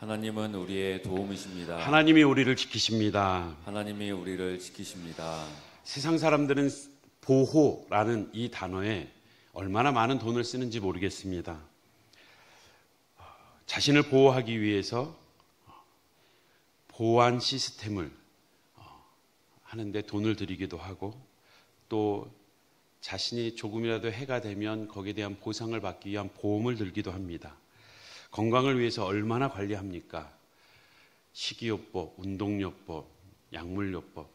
하나님은 우리의 도움이십니다. 하나님이 우리를 지키십니다. 하나님이 우리를 지키십니다. 세상 사람들은 보호라는 이 단어에 얼마나 많은 돈을 쓰는지 모르겠습니다. 자신을 보호하기 위해서 보안 시스템을 하는데 돈을 들이기도 하고, 또 자신이 조금이라도 해가 되면 거기에 대한 보상을 받기 위한 보험을 들기도 합니다. 건강을 위해서 얼마나 관리합니까? 식이요법, 운동요법, 약물요법,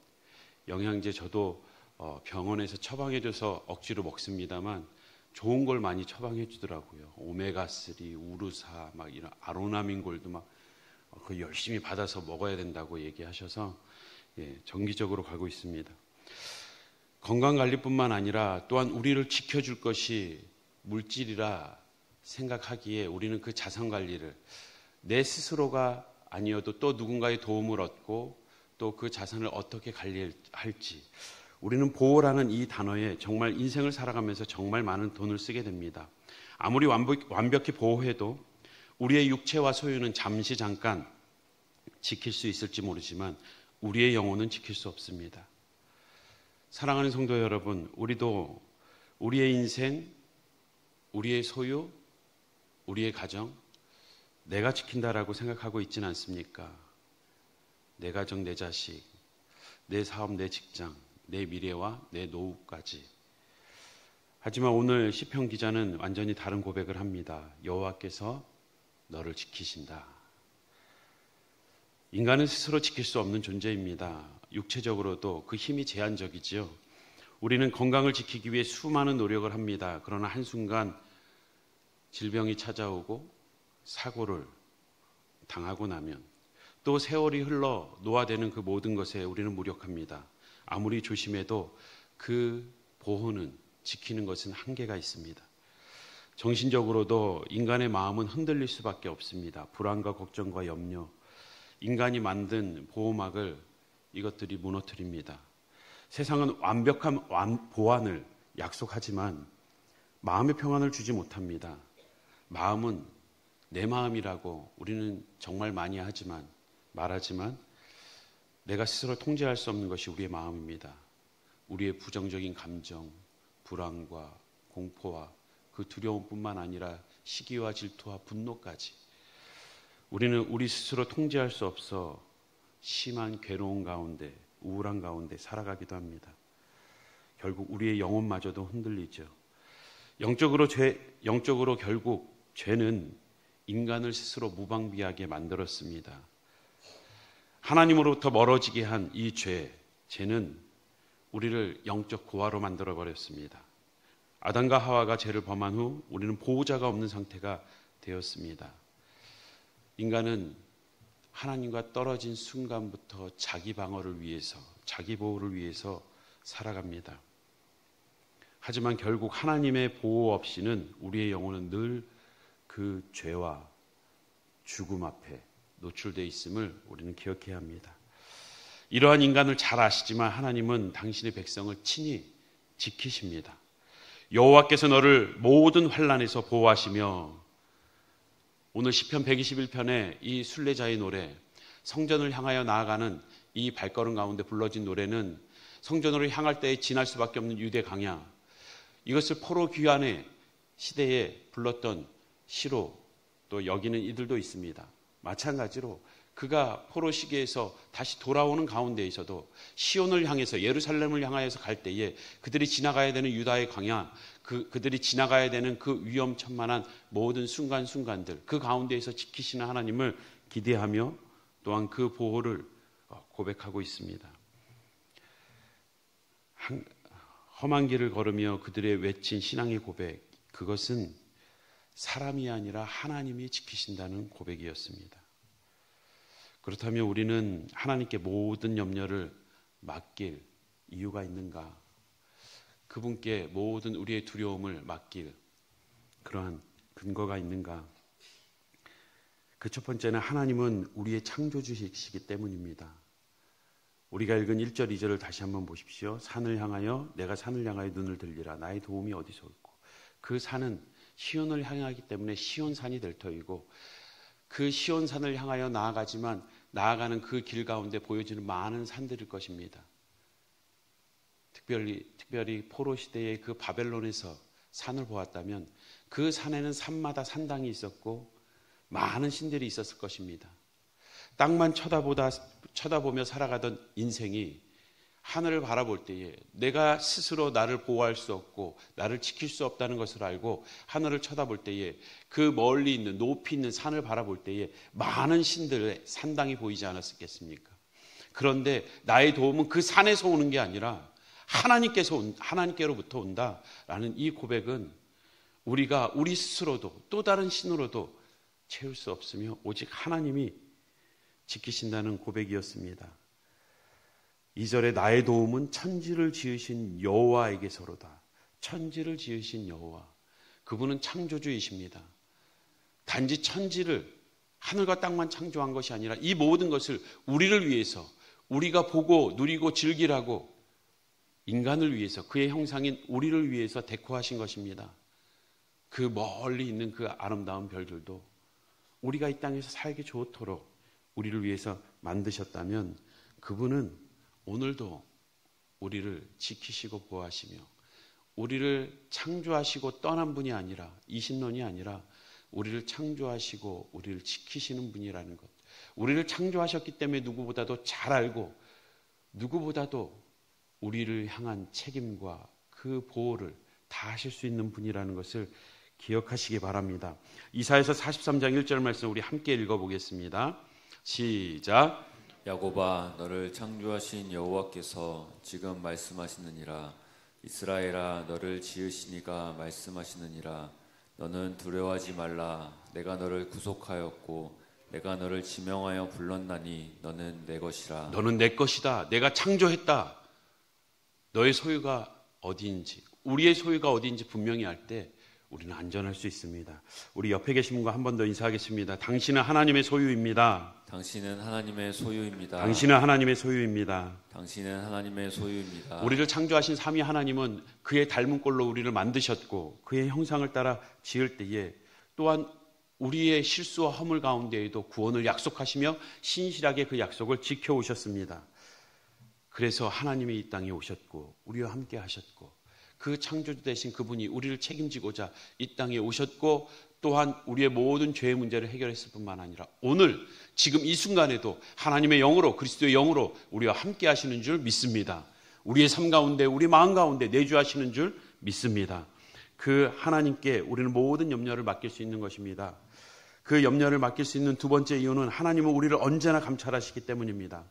영양제 저도 병원에서 처방해줘서 억지로 먹습니다만 좋은 걸 많이 처방해 주더라고요. 오메가3, 우루사, 막 이런 아로나민골도 막 그 열심히 받아서 먹어야 된다고 얘기하셔서 정기적으로 가고 있습니다. 건강관리뿐만 아니라 또한 우리를 지켜줄 것이 물질이라 생각하기에 우리는 그 자산관리를 내 스스로가 아니어도 또 누군가의 도움을 얻고 또 그 자산을 어떻게 관리할지, 우리는 보호라는 이 단어에 정말 인생을 살아가면서 정말 많은 돈을 쓰게 됩니다. 아무리 완벽히 보호해도 우리의 육체와 소유는 잠시 잠깐 지킬 수 있을지 모르지만 우리의 영혼은 지킬 수 없습니다. 사랑하는 성도 여러분, 우리도 우리의 인생, 우리의 소유, 우리의 가정, 내가 지킨다라고 생각하고 있지는 않습니까? 내 가정, 내 자식, 내 사업, 내 직장, 내 미래와 내 노후까지. 하지만 오늘 시편 기자는 완전히 다른 고백을 합니다. 여호와께서 너를 지키신다. 인간은 스스로 지킬 수 없는 존재입니다. 육체적으로도 그 힘이 제한적이지요. 우리는 건강을 지키기 위해 수많은 노력을 합니다. 그러나 한순간 질병이 찾아오고 사고를 당하고 나면 또 세월이 흘러 노화되는 그 모든 것에 우리는 무력합니다. 아무리 조심해도 그 보호는, 지키는 것은 한계가 있습니다. 정신적으로도 인간의 마음은 흔들릴 수밖에 없습니다. 불안과 걱정과 염려, 인간이 만든 보호막을 이것들이 무너뜨립니다. 세상은 완벽한 보안을 약속하지만 마음의 평안을 주지 못합니다. 마음은 내 마음이라고 우리는 정말 많이 말하지만 내가 스스로 통제할 수 없는 것이 우리의 마음입니다. 우리의 부정적인 감정, 불안과 공포와 그 두려움뿐만 아니라 시기와 질투와 분노까지, 우리는 우리 스스로 통제할 수 없어 심한 괴로움 가운데, 우울한 가운데 살아가기도 합니다. 결국 우리의 영혼마저도 흔들리죠. 영적으로 결국 죄는 인간을 스스로 무방비하게 만들었습니다. 하나님으로부터 멀어지게 한 이 죄는 우리를 영적 고아로 만들어버렸습니다. 아담과 하와가 죄를 범한 후 우리는 보호자가 없는 상태가 되었습니다. 인간은 하나님과 떨어진 순간부터 자기 방어를 위해서, 자기 보호를 위해서 살아갑니다. 하지만 결국 하나님의 보호 없이는 우리의 영혼은 늘 그 죄와 죽음 앞에 노출되어 있음을 우리는 기억해야 합니다. 이러한 인간을 잘 아시지만 하나님은 당신의 백성을 친히 지키십니다. 여호와께서 너를 모든 환난에서 보호하시며, 오늘 시편 121편의 이 순례자의 노래, 성전을 향하여 나아가는 이 발걸음 가운데 불러진 노래는 성전으로 향할 때에 지날 수밖에 없는 유대 강야, 이것을 포로 귀환의 시대에 불렀던 시로 또 여기는 이들도 있습니다. 마찬가지로 그가 포로 시기에서 다시 돌아오는 가운데에서도 시온을 향해서, 예루살렘을 향하여서 갈 때에 그들이 지나가야 되는 유다의 광야, 그들이 지나가야 되는 그 위험천만한 모든 순간순간들, 그 가운데에서 지키시는 하나님을 기대하며 또한 그 보호를 고백하고 있습니다. 험한 길을 걸으며 그들의 외친 신앙의 고백, 그것은 사람이 아니라 하나님이 지키신다는 고백이었습니다. 그렇다면 우리는 하나님께 모든 염려를 맡길 이유가 있는가? 그분께 모든 우리의 두려움을 맡길 그러한 근거가 있는가? 그 첫 번째는 하나님은 우리의 창조주이시기 때문입니다. 우리가 읽은 1절, 2절을 다시 한번 보십시오. 내가 산을 향하여 눈을 들리라. 나의 도움이 어디서 올고. 그 산은 시온을 향하기 때문에 시온산이 될 터이고, 그 시온산을 향하여 나아가지만 나아가는 그 길 가운데 보여지는 많은 산들일 것입니다. 특별히 포로 시대의 그 바벨론에서 산을 보았다면 그 산에는 산마다 산당이 있었고 많은 신들이 있었을 것입니다. 땅만 쳐다보며 살아가던 인생이 하늘을 바라볼 때에 내가 스스로 나를 보호할 수 없고 나를 지킬 수 없다는 것을 알고 하늘을 쳐다볼 때에 그 멀리 있는 높이 있는 산을 바라볼 때에 많은 신들의 산당이 보이지 않았겠습니까? 그런데 나의 도움은 그 산에서 오는 게 아니라 하나님께로부터 온다라는 이 고백은 우리가 우리 스스로도 또 다른 신으로도 채울 수 없으며 오직 하나님이 지키신다는 고백이었습니다. 2절에 나의 도움은 천지를 지으신 여호와에게서로다. 천지를 지으신 여호와, 그분은 창조주이십니다. 단지 천지를, 하늘과 땅만 창조한 것이 아니라 이 모든 것을 우리를 위해서, 우리가 보고 누리고 즐기라고 인간을 위해서, 그의 형상인 우리를 위해서 데코하신 것입니다. 그 멀리 있는 그 아름다운 별들도 우리가 이 땅에서 살기 좋도록 우리를 위해서 만드셨다면 그분은 오늘도 우리를 지키시고 보호하시며 우리를 창조하시고 떠난 분이 아니라, 이신론이 아니라 우리를 창조하시고 우리를 지키시는 분이라는 것, 우리를 창조하셨기 때문에 누구보다도 잘 알고 누구보다도 우리를 향한 책임과 그 보호를 다 하실 수 있는 분이라는 것을 기억하시기 바랍니다. 이사야서 43장 1절 말씀 우리 함께 읽어보겠습니다. 시작. 야곱아, 너를 창조하신 여호와께서 지금 말씀하시느니라. 이스라엘아, 너를 지으시니가 말씀하시느니라. 너는 두려워하지 말라. 내가 너를 구속하였고 내가 너를 지명하여 불렀나니 너는 내 것이라. 너는 내 것이다. 내가 창조했다. 너의 소유가 어디인지, 우리의 소유가 어디인지 분명히 알 때 우리는 안전할 수 있습니다. 우리 옆에 계신 분과 한 번 더 인사하겠습니다. 당신은 하나님의 소유입니다. 당신은 하나님의 소유입니다. 당신은 하나님의 소유입니다. 당신은 하나님의 소유입니다. 우리를 창조하신 삼위 하나님은 그의 닮은 꼴로 우리를 만드셨고 그의 형상을 따라 지을 때에 또한 우리의 실수와 허물 가운데에도 구원을 약속하시며 신실하게 그 약속을 지켜오셨습니다. 그래서 하나님이 이 땅에 오셨고 우리와 함께 하셨고 그 창조주 되신 그분이 우리를 책임지고자 이 땅에 오셨고 또한 우리의 모든 죄의 문제를 해결했을 뿐만 아니라 오늘 지금 이 순간에도 하나님의 영으로, 그리스도의 영으로 우리와 함께 하시는 줄 믿습니다. 우리의 삶 가운데, 우리 마음 가운데 내주하시는 줄 믿습니다. 그 하나님께 우리는 모든 염려를 맡길 수 있는 것입니다. 그 염려를 맡길 수 있는 두 번째 이유는 하나님은 우리를 언제나 감찰하시기 때문입니다.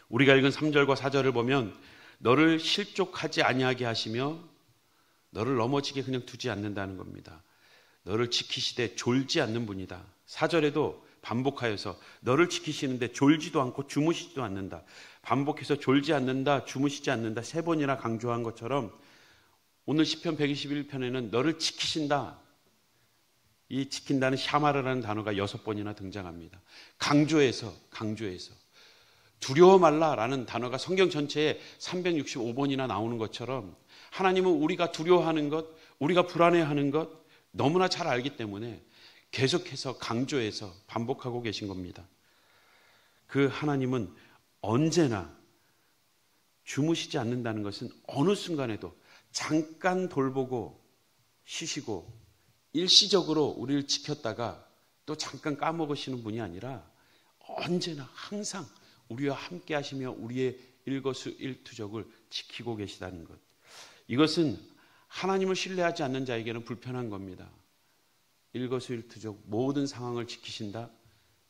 우리가 읽은 3절과 4절을 보면 너를 실족하지 아니하게 하시며 너를 넘어지게 그냥 두지 않는다는 겁니다. 너를 지키시되 졸지 않는 분이다. 4절에도 반복하여서 너를 지키시는데 졸지도 않고 주무시지도 않는다. 반복해서 졸지 않는다, 주무시지 않는다 3번이나 강조한 것처럼 오늘 시편 121편에는 너를 지키신다. 이 지킨다는 샤마르라는 단어가 6번이나 등장합니다. 강조해서 두려워 말라라는 단어가 성경 전체에 365번이나 나오는 것처럼 하나님은 우리가 두려워하는 것, 우리가 불안해하는 것 너무나 잘 알기 때문에 계속해서 강조해서 반복하고 계신 겁니다. 그 하나님은 언제나 주무시지 않는다는 것은 어느 순간에도 잠깐 돌보고 쉬시고 일시적으로 우리를 지켰다가 또 잠깐 까먹으시는 분이 아니라 언제나 항상 우리와 함께 하시며 우리의 일거수일투족을 지키고 계시다는 것. 이것은 하나님을 신뢰하지 않는 자에게는 불편한 겁니다. 일거수일투족 모든 상황을 지키신다?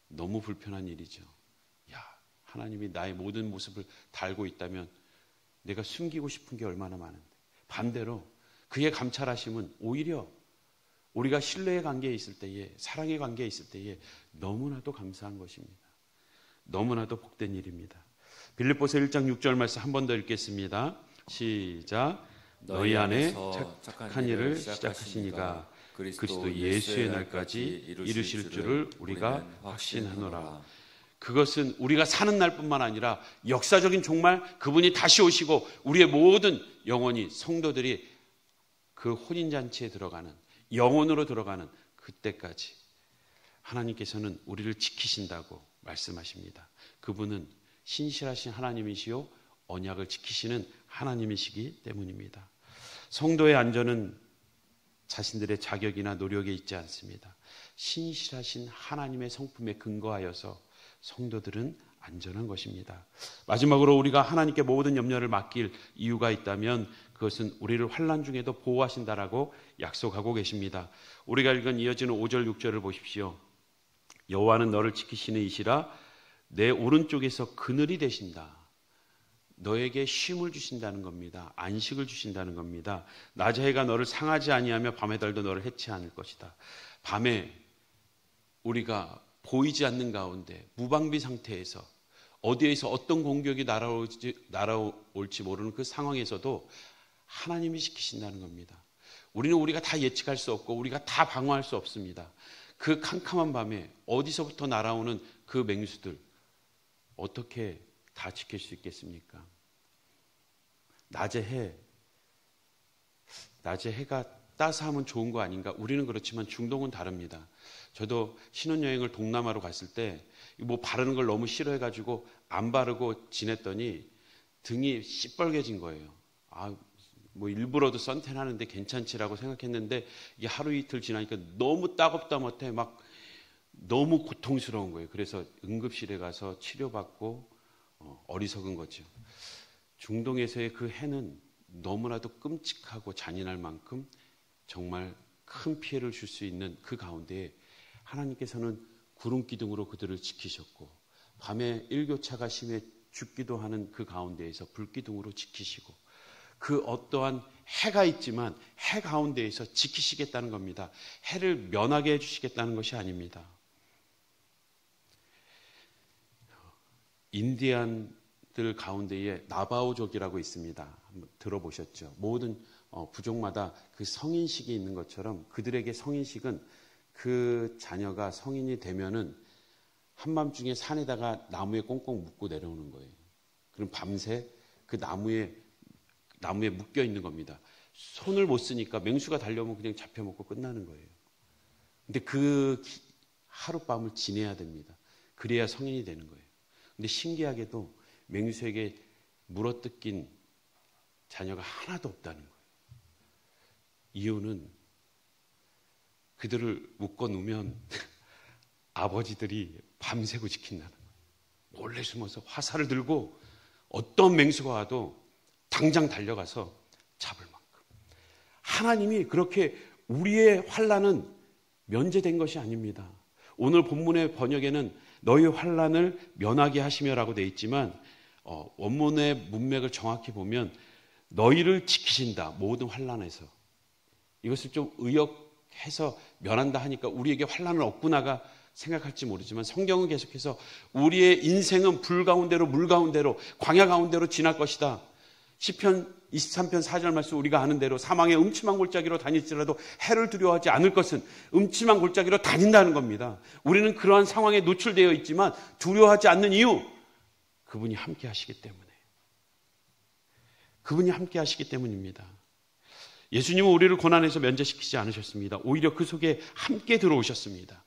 너무 불편한 일이죠. 야, 하나님이 나의 모든 모습을 다 알고 있다면 내가 숨기고 싶은 게 얼마나 많은데. 반대로 그의 감찰하심은 오히려 우리가 신뢰의 관계에 있을 때에, 사랑의 관계에 있을 때에 너무나도 감사한 것입니다. 너무나도 복된 일입니다. 빌립보서 1장 6절 말씀 한 번 더 읽겠습니다. 시작. 너희 안에 착한 일을 시작하시니가 그리스도 예수의 날까지 이루실 줄을 우리가 확신하노라. 그것은 우리가 사는 날뿐만 아니라 역사적인 종말, 그분이 다시 오시고 우리의 모든 영혼이, 성도들이 그 혼인잔치에 들어가는, 영혼으로 들어가는 그때까지 하나님께서는 우리를 지키신다고 말씀하십니다. 그분은 신실하신 하나님이시요 언약을 지키시는 하나님이시기 때문입니다. 성도의 안전은 자신들의 자격이나 노력에 있지 않습니다. 신실하신 하나님의 성품에 근거하여서 성도들은 안전한 것입니다. 마지막으로 우리가 하나님께 모든 염려를 맡길 이유가 있다면 그것은 우리를 환난 중에도 보호하신다라고 약속하고 계십니다. 우리가 읽은 이어지는 5절 6절을 보십시오. 여호와는 너를 지키시는 이시라 내 오른쪽에서 그늘이 되신다. 너에게 쉼을 주신다는 겁니다. 안식을 주신다는 겁니다. 낮의 해가 너를 상하지 아니하며 밤의 달도 너를 해치 않을 것이다. 밤에 우리가 보이지 않는 가운데 무방비 상태에서 어디에서 어떤 공격이 날아올지 모르는 그 상황에서도 하나님이 지키신다는 겁니다. 우리가 다 예측할 수 없고 우리가 다 방어할 수 없습니다. 그 캄캄한 밤에 어디서부터 날아오는 그 맹수들 어떻게 다 지킬 수 있겠습니까? 낮에 해가 따스하면 좋은 거 아닌가? 우리는 그렇지만 중동은 다릅니다. 저도 신혼여행을 동남아로 갔을 때 뭐 바르는 걸 너무 싫어해가지고 안 바르고 지냈더니 등이 시뻘개진 거예요. 뭐 일부러도 선탠하는데 괜찮지라고 생각했는데 이게 하루 이틀 지나니까 너무 따갑다 못해 막 너무 고통스러운 거예요. 그래서 응급실에 가서 치료받고 어리석은 거죠. 중동에서의 그 해는 너무나도 끔찍하고 잔인할 만큼 정말 큰 피해를 줄 수 있는 그 가운데에 하나님께서는 구름 기둥으로 그들을 지키셨고 밤에 일교차가 심해 죽기도 하는 그 가운데에서 불 기둥으로 지키시고 그 어떠한 해가 있지만 해 가운데에서 지키시겠다는 겁니다. 해를 면하게 해주시겠다는 것이 아닙니다. 인디안들 가운데에 나바오족이라고 있습니다. 한번 들어보셨죠? 모든 부족마다 그 성인식이 있는 것처럼 그들에게 성인식은 그 자녀가 성인이 되면은 한밤중에 산에다가 나무에 꽁꽁 묶고 내려오는 거예요. 그럼 밤새 그 나무에 묶여 있는 겁니다. 손을 못 쓰니까 맹수가 달려오면 그냥 잡혀먹고 끝나는 거예요. 근데 그 하룻밤을 지내야 됩니다. 그래야 성인이 되는 거예요. 근데 신기하게도 맹수에게 물어뜯긴 자녀가 하나도 없다는 거예요. 이유는 그들을 묶어 놓으면 아버지들이 밤새고 지킨다는 거예요. 몰래 숨어서 화살을 들고 어떤 맹수가 와도 당장 달려가서 잡을 만큼. 하나님이 그렇게 우리의 환난은 면제된 것이 아닙니다. 오늘 본문의 번역에는 너희 환난을 면하게 하시며라고 되어 있지만 원문의 문맥을 정확히 보면 너희를 지키신다. 모든 환난에서. 이것을 좀 의역해서 면한다 하니까 우리에게 환난은 없구나가 생각할지 모르지만 성경은 계속해서 우리의 인생은 불 가운데로 물 가운데로 광야 가운데로 지날 것이다. 시편 23편 4절 말씀 우리가 아는 대로 사망의 음침한 골짜기로 다닐지라도 해를 두려워하지 않을 것은 음침한 골짜기로 다닌다는 겁니다. 우리는 그러한 상황에 노출되어 있지만 두려워하지 않는 이유 그분이 함께 하시기 때문에 그분이 함께 하시기 때문입니다. 예수님은 우리를 고난에서 면제시키지 않으셨습니다. 오히려 그 속에 함께 들어오셨습니다.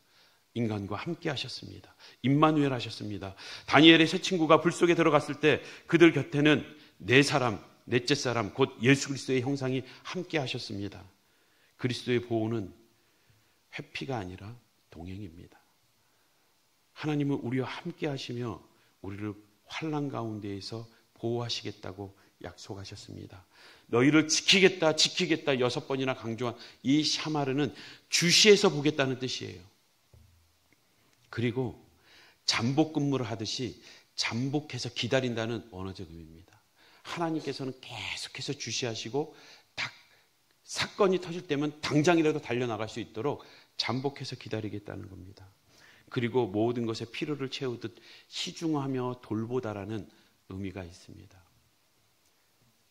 인간과 함께 하셨습니다. 임마누엘 하셨습니다. 다니엘의 세 친구가 불 속에 들어갔을 때 그들 곁에는 넷째 사람 곧 예수 그리스도의 형상이 함께 하셨습니다. 그리스도의 보호는 회피가 아니라 동행입니다. 하나님은 우리와 함께 하시며 우리를 환난 가운데에서 보호하시겠다고 약속하셨습니다. 너희를 지키겠다 6번이나 강조한 이 샤마르는 주시해서 보겠다는 뜻이에요. 그리고 잠복 근무를 하듯이 잠복해서 기다린다는 언어적 의미입니다. 하나님께서는 계속해서 주시하시고 딱 사건이 터질 때면 당장이라도 달려나갈 수 있도록 잠복해서 기다리겠다는 겁니다. 그리고 모든 것에 필요를 채우듯 시중하며 돌보다라는 의미가 있습니다.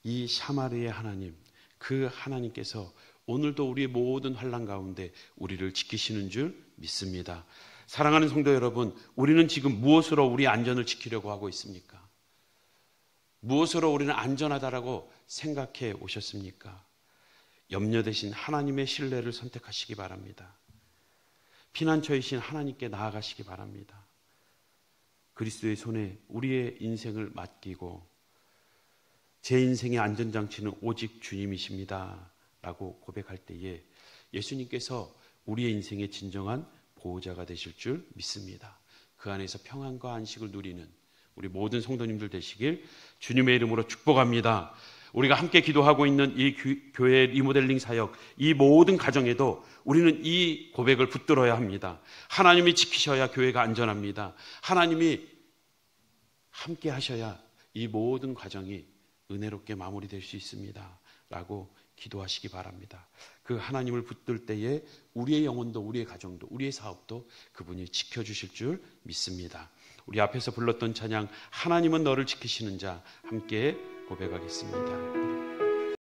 이 샤마르의 하나님, 그 하나님께서 오늘도 우리의 모든 환난 가운데 우리를 지키시는 줄 믿습니다. 사랑하는 성도 여러분, 우리는 지금 무엇으로 우리 안전을 지키려고 하고 있습니까? 무엇으로 우리는 안전하다라고 생각해 오셨습니까? 염려 대신 하나님의 신뢰를 선택하시기 바랍니다. 피난처이신 하나님께 나아가시기 바랍니다. 그리스도의 손에 우리의 인생을 맡기고 제 인생의 안전장치는 오직 주님이십니다 라고 고백할 때에 예수님께서 우리의 인생의 진정한 보호자가 되실 줄 믿습니다. 그 안에서 평안과 안식을 누리는 우리 모든 성도님들 되시길 주님의 이름으로 축복합니다. 우리가 함께 기도하고 있는 이 교회 리모델링 사역, 이 모든 가정에도 우리는 이 고백을 붙들어야 합니다. 하나님이 지키셔야 교회가 안전합니다. 하나님이 함께 하셔야 이 모든 과정이 은혜롭게 마무리될 수 있습니다 라고 기도하시기 바랍니다. 그 하나님을 붙들 때에 우리의 영혼도, 우리의 가정도, 우리의 사업도 그분이 지켜주실 줄 믿습니다. 우리 앞에서 불렀던 찬양 하나님은 너를 지키시는 자 함께 고백하겠습니다.